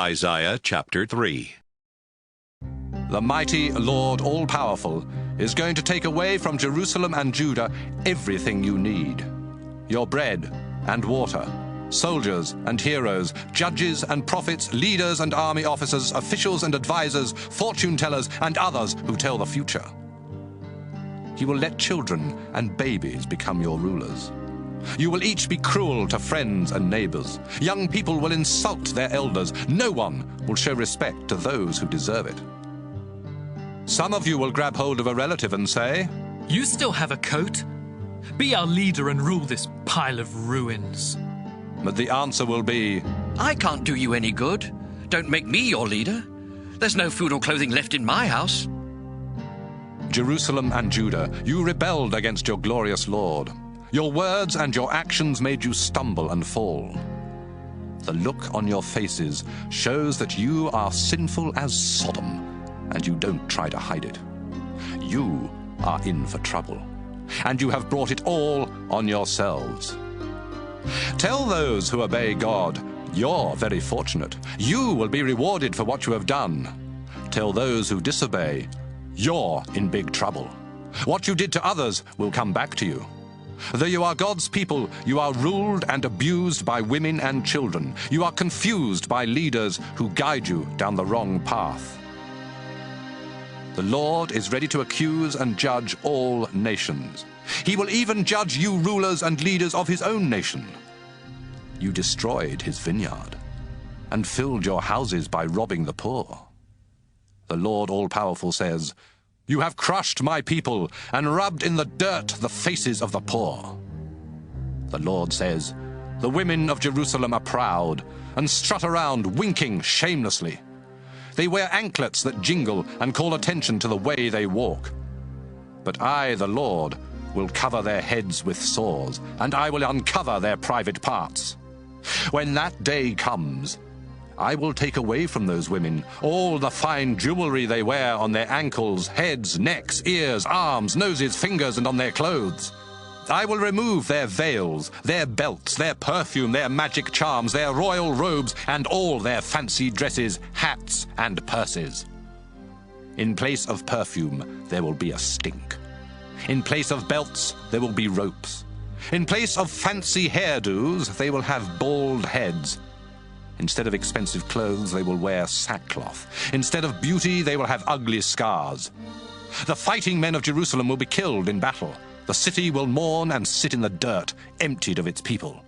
Isaiah chapter 3. The mighty Lord all-powerful is going to take away from Jerusalem and Judah everything you need. Your bread and water, soldiers and heroes, judges and prophets, leaders and army officers, officials and advisors, fortune-tellers and others who tell the future. You will let children and babies become your rulers. You will each be cruel to friends and neighbors. Young people will insult their elders. No one will show respect to those who deserve it. Some of you will grab hold of a relative and say, "You still have a coat? Be our leader and rule this pile of ruins." But the answer will be, "I can't do you any good. Don't make me your leader. There's no food or clothing left in my house." Jerusalem and Judah, you rebelled against your glorious Lord. Your words and your actions made you stumble and fall. The look on your faces shows that you are sinful as Sodom, and you don't try to hide it. You are in for trouble, and you have brought it all on yourselves. Tell those who obey God, you're very fortunate. You will be rewarded for what you have done. Tell those who disobey, you're in big trouble. What you did to others will come back to you. Though you are God's people, you are ruled and abused by women and children. You are confused by leaders who guide you down the wrong path. The Lord is ready to accuse and judge all nations. He will even judge you rulers and leaders of his own nation. You destroyed his vineyard and filled your houses by robbing the poor. The Lord all-powerful says, "You have crushed my people and rubbed in the dirt the faces of the poor." The Lord says, "The women of Jerusalem are proud and strut around winking shamelessly. They wear anklets that jingle and call attention to the way they walk. But I, the Lord, will cover their heads with sores, and I will uncover their private parts. When that day comes, I will take away from those women all the fine jewelry they wear on their ankles, heads, necks, ears, arms, noses, fingers, and on their clothes. I will remove their veils, their belts, their perfume, their magic charms, their royal robes, and all their fancy dresses, hats, and purses. In place of perfume, there will be a stink. In place of belts, there will be ropes. In place of fancy hairdos, they will have bald heads. Instead of expensive clothes, they will wear sackcloth. Instead of beauty, they will have ugly scars. The fighting men of Jerusalem will be killed in battle. The city will mourn and sit in the dirt, emptied of its people.